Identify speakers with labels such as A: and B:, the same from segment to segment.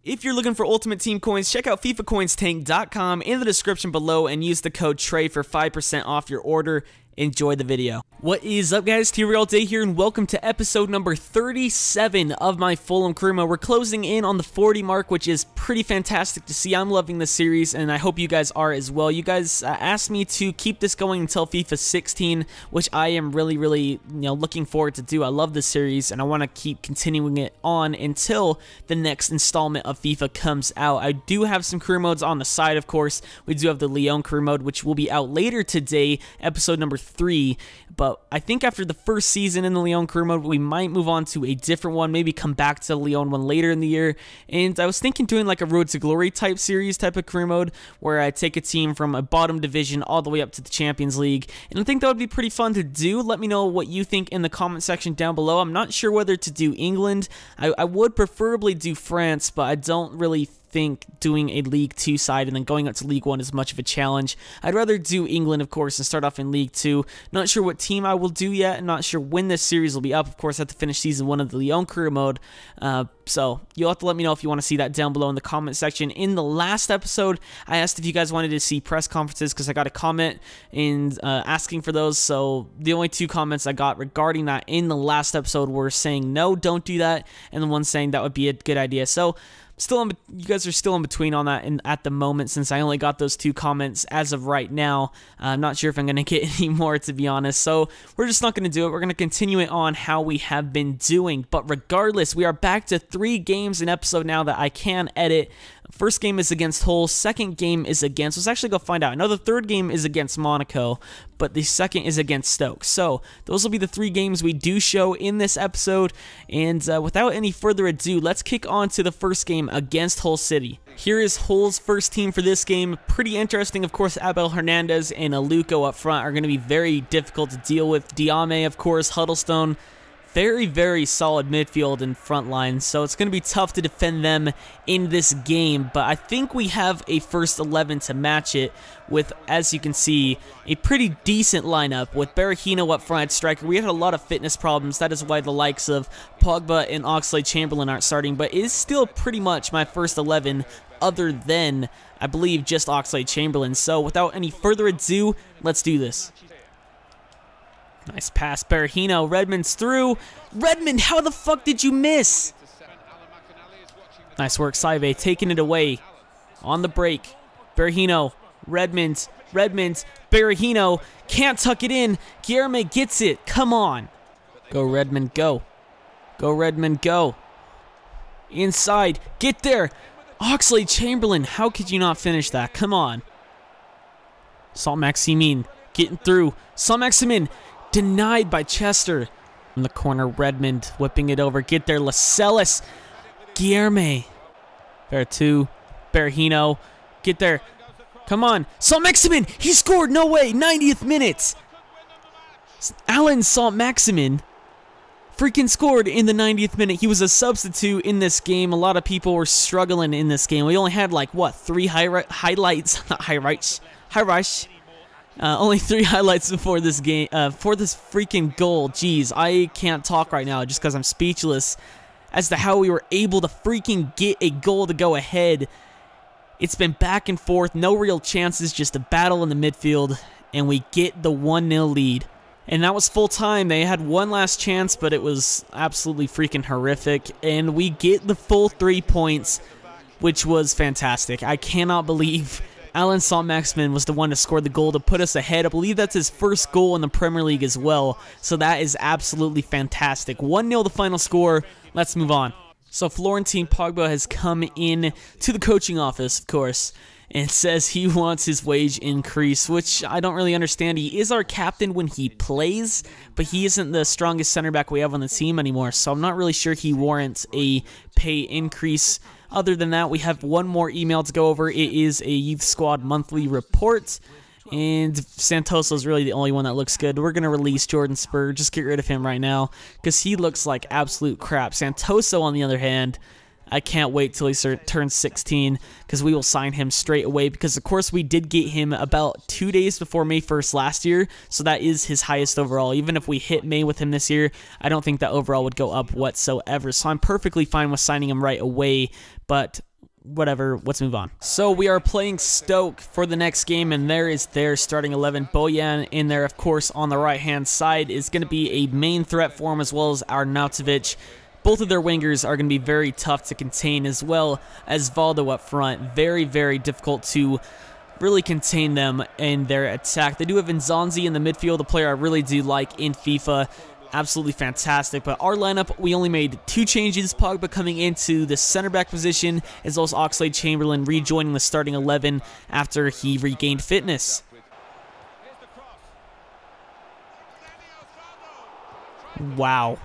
A: If you're looking for Ultimate Team coins, check out FIFACoinstank.com in the description below and use the code TRAY for 5% off your order. Enjoy the video. What is up, guys? TRayALLDay here, and welcome to episode number 37 of my Fulham crew mode. We're closing in on the 40 mark, which is pretty fantastic to see. I'm loving this series, and I hope you guys are as well. You guys asked me to keep this going until FIFA 16, which I am really, looking forward to do. I love this series, and I want to keep continuing it on until the next installment of FIFA comes out. I do have some crew modes on the side, of course. We do have the Lyon crew mode, which will be out later today, episode number 3, but I think after the first season in the Lyon crew mode, we might move on to a different one, maybe come back to the Lyon one later in the year. And I was thinking doing like a Road to Glory type series type of crew mode, where I take a team from a bottom division all the way up to the Champions League, and I think that would be pretty fun to do. Let me know what you think in the comment section down below. I'm not sure whether to do England. I would preferably do France, but I don't really think doing a League 2 side and then going up to League 1 is much of a challenge. I'd rather do England, of course, and start off in League 2. Not sure what team I will do yet. I'm not sure when this series will be up. Of course, I have to finish Season 1 of the Lyon career mode. So you'll have to let me know if you want to see that down below in the comment section. In the last episode, I asked if you guys wanted to see press conferences because I got a comment and asking for those. So the only 2 comments I got regarding that in the last episode were saying no, don't do that, and the one saying that would be a good idea. So you guys are still in between on that at the moment, since I only got those 2 comments as of right now. I'm not sure if I'm going to get any more, to be honest, so we're just not going to do it. We're going to continue it on how we have been doing, but regardless, we are back to 3 games an episode now that I can edit. First game is against Hull, second game is against, let's actually go find out. I know the third game is against Monaco, but the second is against Stoke. So those will be the 3 games we do show in this episode, and without any further ado, let's kick on to the first game against Hull City. Here is Hull's first team for this game. Pretty interesting, of course. Abel Hernandez and Aluko up front are going to be very difficult to deal with. Diame, of course, Huddlestone. Very solid midfield and front line, so it's going to be tough to defend them in this game, but I think we have a first 11 to match it with, as you can see, a pretty decent lineup with Berahino up front at striker. We had a lot of fitness problems. That is why the likes of Pogba and Oxlade-Chamberlain aren't starting, but it is still pretty much my first 11 other than, I believe, just Oxlade-Chamberlain. So without any further ado, let's do this. Nice pass, Berahino. Redmond's through. Redmond, how the fuck did you miss? Nice work, Saive, taking it away. On the break. Berahino. Redmond. Berahino. Can't tuck it in. Guilherme gets it. Come on. Go, Redmond, go. Go, Redmond, go. Inside. Get there. Oxlade-Chamberlain. How could you not finish that? Come on. Saint-Maximin getting through. Saint-Maximin. Denied by Chester. In the corner, Redmond whipping it over. Get there, Lascelles. Guilherme. Vertu. Berahino. Get there. Come on. Saint-Maximin. He scored. No way. 90th minute. Alan Saint-Maximin freaking scored in the 90th minute. He was a substitute in this game. A lot of people were struggling in this game. We only had like, what, 3 highlights? Not highlights. Only 3 highlights before this game, for this freaking goal. Jeez, I can't talk right now just because I'm speechless as to how we were able to freaking get a goal to go ahead. It's been back and forth, no real chances, just a battle in the midfield, and we get the 1-0 lead. And that was full time. They had one last chance, but it was absolutely freaking horrific, and we get the full 3 points, which was fantastic. I cannot believe Alan Saint-Maximin was the one to score the goal to put us ahead. I believe that's his first goal in the Premier League as well, so that is absolutely fantastic. 1-0 the final score. Let's move on. So Florentine Pogba has come in to the coaching office, of course, and says he wants his wage increase, which I don't really understand. He is our captain when he plays, but he isn't the strongest center back we have on the team anymore, so I'm not really sure he warrants a pay increase. Other than that, we have one more email to go over. It is a Youth Squad monthly report, and Santoso is really the only one that looks good. We're going to release Jordan Spur. Just get rid of him right now because he looks like absolute crap. Santoso, on the other hand, I can't wait till he turns 16 because we will sign him straight away because, of course, we did get him about 2 days before May 1st last year, so that is his highest overall. Even if we hit May with him this year, I don't think that overall would go up whatsoever, so I'm perfectly fine with signing him right away, but whatever, let's move on. So we are playing Stoke for the next game, and there is their starting 11. Bojan in there, of course, on the right-hand side is going to be a main threat for him, as well as Arnautovic. Both of their wingers are going to be very tough to contain, as well as Valdo up front. Very, very difficult to really contain them in their attack. They do have Nzonzi in the midfield, a player I really do like in FIFA. Absolutely fantastic. But our lineup, we only made 2 changes. Pogba coming into the center back position, as well as Oxlade-Chamberlain rejoining the starting 11 after he regained fitness. Wow.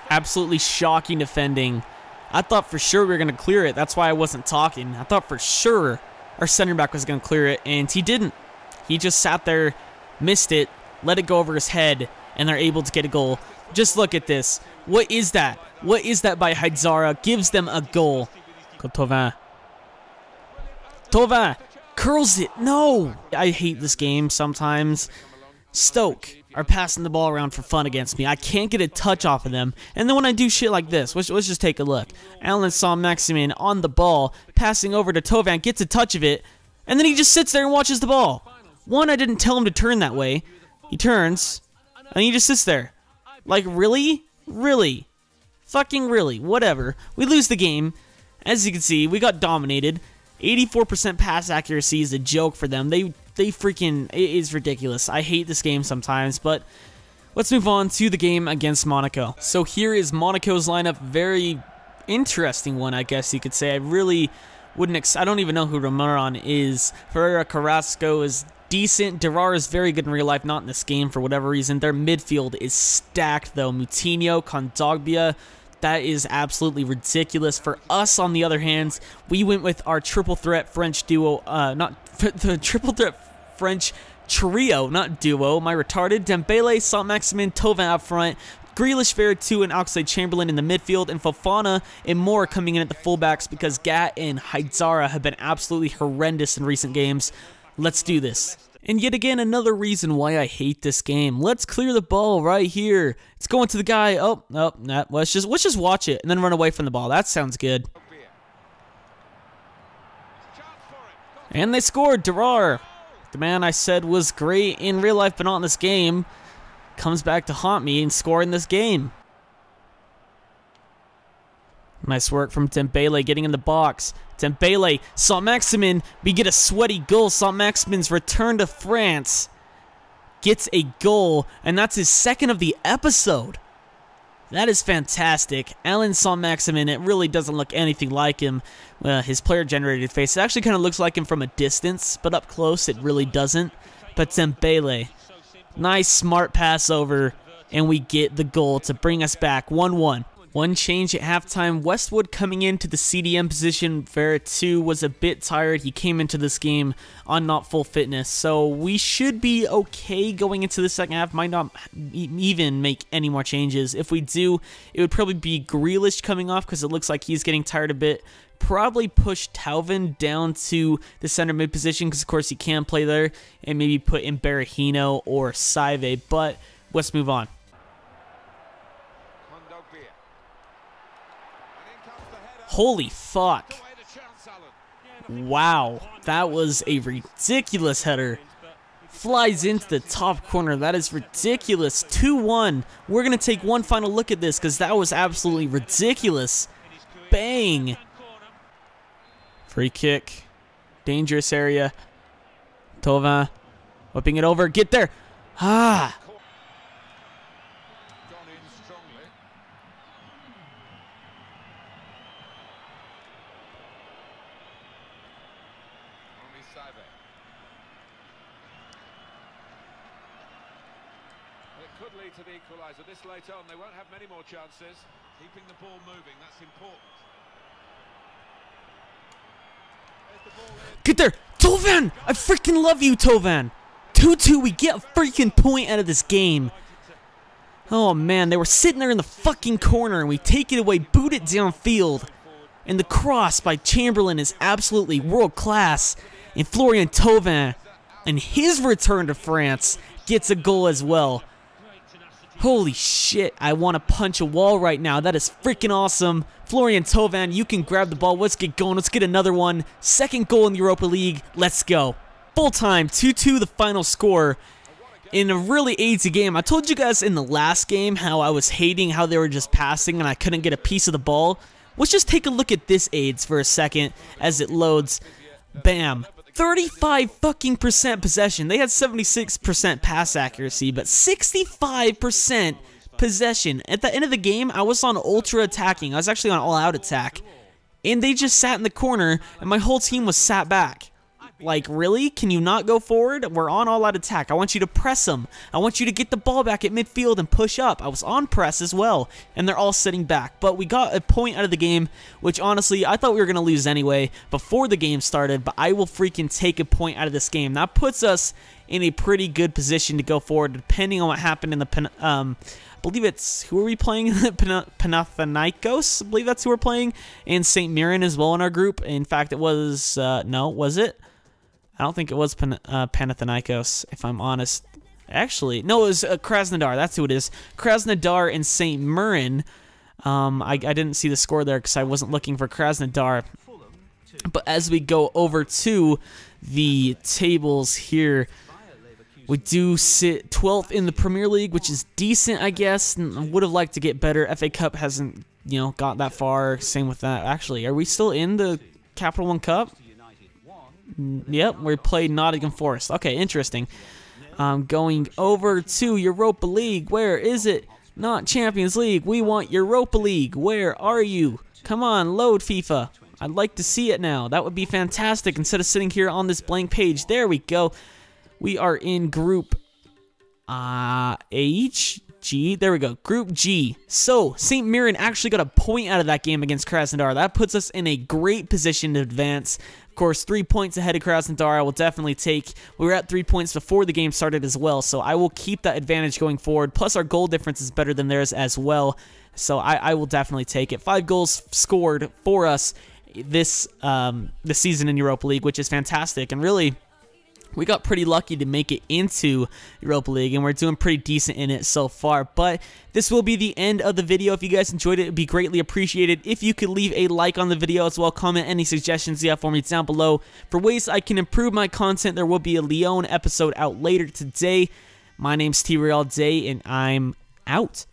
A: Absolutely shocking defending. I thought for sure we were going to clear it. That's why I wasn't talking. I thought for sure our center back was going to clear it, and he didn't. He just sat there, missed it, let it go over his head, and they're able to get a goal. Just look at this. What is that? What is that by Haidzara? Gives them a goal. Go Thauvin. Thauvin curls it. No! I hate this game sometimes. Stoke are passing the ball around for fun against me. I can't get a touch off of them. And then when I do shit like this, let's just take a look. Alan Saint-Maximin on the ball, passing over to Thauvin, gets a touch of it, and then he just sits there and watches the ball. One, I didn't tell him to turn that way. He turns, and he just sits there. Like, really? Really? Fucking really. Whatever. We lose the game. As you can see, we got dominated. 84% pass accuracy is a joke for them. They freaking, it is ridiculous. I hate this game sometimes, but let's move on to the game against Monaco. So here is Monaco's lineup. Very interesting one, I guess you could say. I really wouldn't, I don't even know who Romaran is. Ferreira Carrasco is decent. Dirar is very good in real life, not in this game for whatever reason. Their midfield is stacked though. Moutinho, Kondogbia, that is absolutely ridiculous. For us, on the other hand, we went with our triple threat French duo, the triple threat French trio, not duo. My retarded Dembele, Saint-Maximin, Thauvin up front, Grealish, Veretout, and Oxlade-Chamberlain in the midfield, and Fofana and Moore coming in at the fullbacks because Gat and Haidzara have been absolutely horrendous in recent games. Let's do this. And yet again, another reason why I hate this game. Let's clear the ball right here. It's going to the guy. Oh, no, nah, let's just watch it and then run away from the ball. That sounds good. And they scored. Dirar, the man I said was great in real life but not in this game, comes back to haunt me and score in this game. Nice work from Dembele getting in the box. Dembele, Saint-Maximin, we get a sweaty goal. Saint-Maximin's return to France gets a goal, and that's his second of the episode. That is fantastic. Alan Saint-Maximin, it really doesn't look anything like him. His player-generated face, it actually kind of looks like him from a distance, but up close it really doesn't. But Dembele, nice smart pass over, and we get the goal to bring us back 1-1. One change at halftime, Westwood coming into the CDM position. Veretout was a bit tired. He came into this game on not full fitness. So we should be okay going into the second half. Might not even make any more changes. If we do, it would probably be Grealish coming off because it looks like he's getting tired a bit. Probably push Thauvin down to the center mid position because of course he can play there. And maybe put in Berahino or Saive. But let's move on. Holy fuck. Wow, that was a ridiculous header. Flies into the top corner. That is ridiculous. 2-1. We're going to take one final look at this because that was absolutely ridiculous. Bang. Free kick. Dangerous area. Thauvin whipping it over. Get there. Ah.
B: It could lead to the equaliser. This late on, they won't have many more chances. Keeping the ball moving, that's important.
A: Get there! Thauvin! I freaking love you, Thauvin! 2-2, we get a freaking point out of this game. Oh man, they were sitting there in the fucking corner and we take it away, boot it downfield. And the cross by Chamberlain is absolutely world class. And Florian Thauvin, and his return to France, gets a goal as well. Holy shit, I want to punch a wall right now. That is freaking awesome. Florian Thauvin, you can grab the ball. Let's get going. Let's get another one. Second goal in the Europa League. Let's go. Full time, 2-2 the final score in a really easy game. I told you guys in the last game how I was hating how they were just passing and I couldn't get a piece of the ball. Let's just take a look at this AIDS for a second as it loads. Bam. 35 fucking percent possession. They had 76% pass accuracy, but 65% possession. At the end of the game, I was on ultra attacking. I was actually on all-out attack. And they just sat in the corner, and my whole team was sat back. Like, really? Can you not go forward? We're on all-out attack. I want you to press them. I want you to get the ball back at midfield and push up. I was on press as well, and they're all sitting back. But we got a point out of the game, which honestly, I thought we were going to lose anyway before the game started, but I will freaking take a point out of this game. That puts us in a pretty good position to go forward, depending on what happened in the I believe it's, who are we playing? Panathinaikos, I believe that's who we're playing, and St. Mirren as well in our group. In fact, it was, no, was it? I don't think it was Panathinaikos, if I'm honest. Actually, no, it was Krasnodar. That's who it is. Krasnodar and St. Mirren. I didn't see the score there because I wasn't looking for Krasnodar. But as we go over to the tables here, we do sit 12th in the Premier League, which is decent, I guess. Would have liked to get better. FA Cup hasn't, got that far. Same with that. Actually, are we still in the Capital One Cup? Yep, we played Nottingham Forest. Okay, interesting. Going over to Europa League. Where is it? Not Champions League. We want Europa League. Where are you? Come on, load FIFA. I'd like to see it now. That would be fantastic instead of sitting here on this blank page. There we go. We are in Group H, G. There we go. Group G. So, St. Mirren actually got a point out of that game against Krasnodar. That puts us in a great position to advance. Of course, 3 points ahead of Krasnodar I will definitely take. We were at 3 points before the game started as well, so I will keep that advantage going forward. Plus, our goal difference is better than theirs as well, so I will definitely take it. 5 goals scored for us this season in Europa League, which is fantastic, and really, we got pretty lucky to make it into Europa League, and we're doing pretty decent in it so far. But this will be the end of the video. If you guys enjoyed it, it would be greatly appreciated if you could leave a like on the video as well. Comment any suggestions you have for me down below. For ways I can improve my content, there will be a Lyon episode out later today. My name's TRayALLDay, and I'm out.